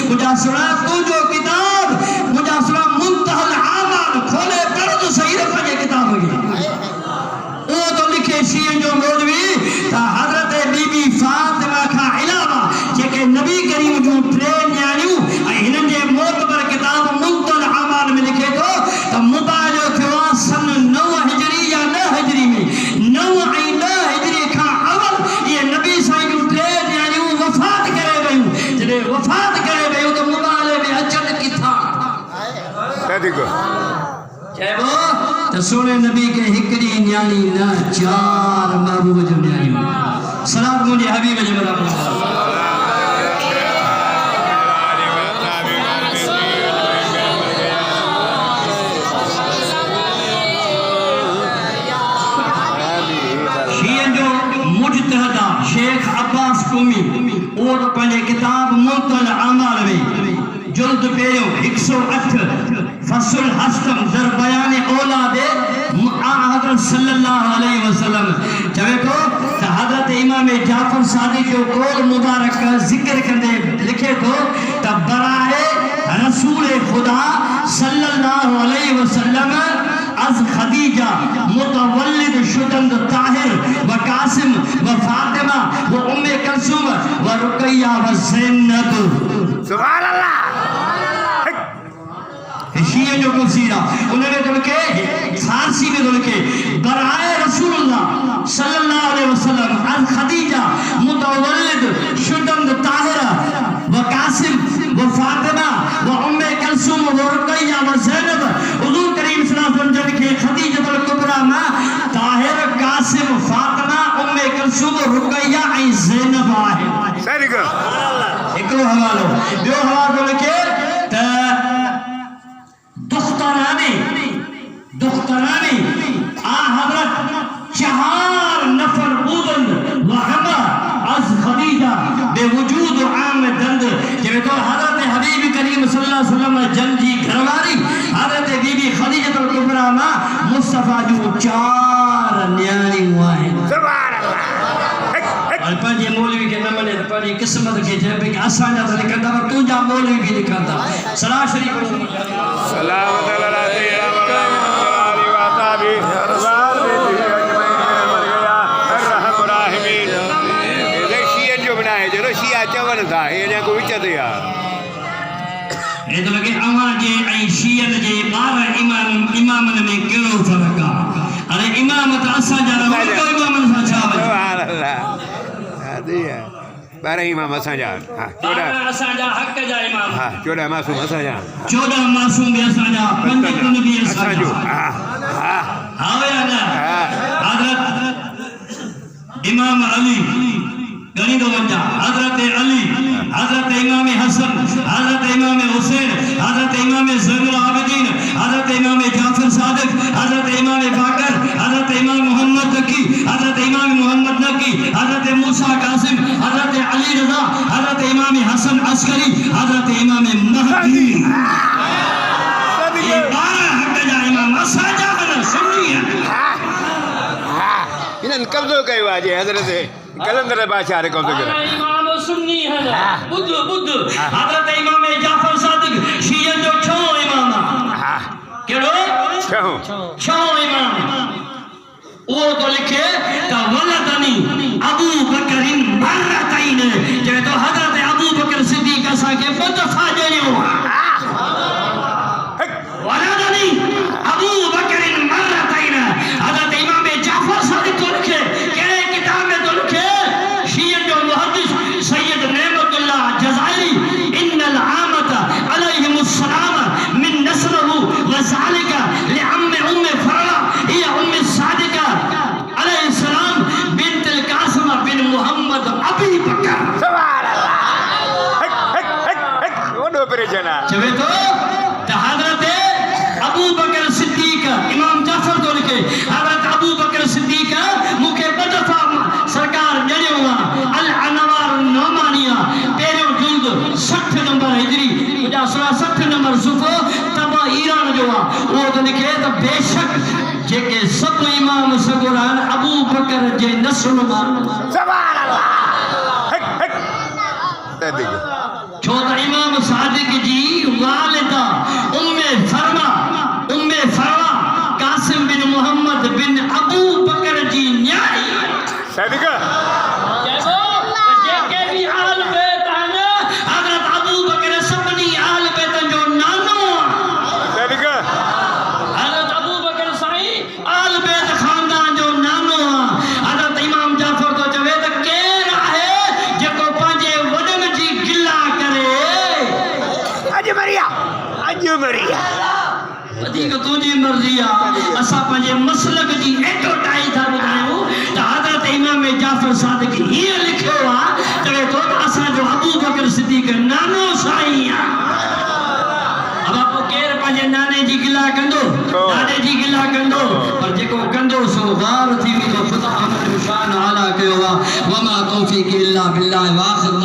मुजासरा तू जो किताब मुजासरा मुंतहल आमाल खोले पढ़ तो सही रे पंजे किताब होगी वो तो लिखे शीन जो मौलवी ता हजरत बीबी फातिमा का इलावा जेके नबी करीम जो ट्रेन न्याणियों हिनन जे मोतबर किताब मुंतहल आमाल में लिखे तो मुबालो थियो सन 9 हिजरी या 9 हिजरी में 9 ऐं 10 हिजरी का अवल ये नबी साईं जो ट्रेन न्याणियों वफात करे वयूं जडे वफात करे वयूं तो मुबाले में अचन किथा देखो चेबो तो सोने नबी के हिकड़ी न्याणी ना 4 महबूब जो न्याणी सलाम मुझे हबीब जे बराबर शेख अब्बास कुमी और पंजे किताब मुंतल अमाल में जुल्द पेयो 108 फसुल हस्तम दर बयान औलाद हज़रत सल्लल्लाहु अलैहि वसल्लम चवे तो हज़रत इमाम जाफर सादिक जो कौल मुबारक का जिक्र कंदे लिखे तो तब बराए रसूल खुदा सल्लल्लाहु अलैहि वसल्लम अज खदीजा मुतवल्लिद शुदंद ताहिर व कासिम व फातिमा व उम्मे कुलसूम व रुकैया व ज़ैनब सुभान अल्लाह शिया जो कुसीरा उन्होंने तो लिखे फारसी में तो लिखे बराए रसूलुल्लाह सल्लल्लाहु अलैहि वसल्लम अज खदीजा मुतवल्लिद शुदंद ताहिरा व कासिम व फातिमा व उम्मे कुलसूम व रुकैया व ज़ैनब हुजूर करीम सल्लल्लाहु अलैहि वसल्लम के खदीजतुल कुबरा मा ताहिर कासिम फातिमा उम्मे कुलसूम रुकैया ऐं ज़ैनब आहे सही को हिकड़ो हवालो ॿियो हवालो लिखे त दुख्तरानी आ हजरत 4 नफर बूदन वहमा अज खदीजा बेवजूद आम दंद जे तो हजरत हबीब करीम सल्लल्लाहु अलैहि वसल्लम जंजी घरवारी हजरत बीबी खदीजतुल कुबरा मा मुस्तफा जो 4 न्याणी हुआए सुभान अल्लाह पंजे मौलवी के न मने पंजी किस्मत के जे के असा जा लिखंदा पर तू जा मौलवी भी लिखंदा सलाह शरीफ सलाम था ये को विच ते यार ए तो लगे अवा जे ऐं शियन जे 12 इमामन में केड़ो फर्क आ अरे इमाम त असा जा तो इमामन सा छा सुभान अल्लाह हादी है 12 इमाम असा जा हां 14 असा जा हक जा इमाम हां 14 मासूम असा जा 14 मासूम भी असा जा 5 नबी असा जो हां हां हां या ना हजरत इमाम अली गनी दो वंजा हजरत अली हजरत इमाम हसन हजरत इमाम हुसैन हजरत इमाम ज़ैनुल आबिदीन हजरत इमाम जाफर सादिक हजरत इमाम बाकर हजरत इमाम मोहम्मद नकी हजरत इमाम मोहम्मद नकी हजरत मूसा कासिम हजरत अली रजा हजरत इमाम हसन अस्करी हजरत इमाम महदी ये 12 हक जा इमाम असाजा न सुन्नी इनन कब्जो कयो आज हजरत कलंदर बादशाह रे कब्जो करे इमाम सुन्नी है बुद्ध हजरत इमाम जाफर सादिक शियन जो 6 इमाम केड़ो 6 इमाम वो तो लिखे ता वलदनी अबू बकरिन मरतैन जे तो हजरत अबू बकर सिद्दीक सा के बदफा जणियो वलदनी अबू बकरिन मरतैन हजरत इमाम जाफर सादिक तो लिखे केड़े किताब में तो लिखे शियन जो मुहद्दिस सैयद नेमतुल्लाह जज़ाइरी इन्नल आमत अलैहिमुस्सलाम मिन नस्लहु व ज़ालिका लिअम्म उम्म फरला हिया उम्म सादिका अलैहिस्सलाम बिन्तुल कासिम बिन मुहम्मद अबी बकर सुभान अल्लाह ओनो परेशाना चवे तो हजरत अबू बकर सिद्दीक इमाम जाफर तो लिखे हजरत अबू बकर सिद्दीक मुखे बदफा सरकार जणियो अल अनवार नौमानिया पेरो जुल्द 60 नंबर हिजरी 60 नंबर सुफो तब ईरान जो वो तो लिखे तो बेशक जेके सब इमाम सगुरान अबू बकर जे नस्ल मा सुभान अल्लाह छो तो इमाम मर्जी आहे असां पंहिंजे मसलक जी एटो टाई था ॿुधायूं त हज़रत इमाम जाफ़र सादिक हीअं लिखियो आहे चवे थो त असांजो अबू बकर सिद्दीक़ नानो साईं आहे अब पोइ केरु पंहिंजे नाने जी गिला कंदो ॾाॾे जी गिला कंदो पर जेको कंदो सो गार थी वेंदो ख़ुदा हमद शान आला कयो आहे वमा तौफीक़ इल्ला बिल्लाह वाखिर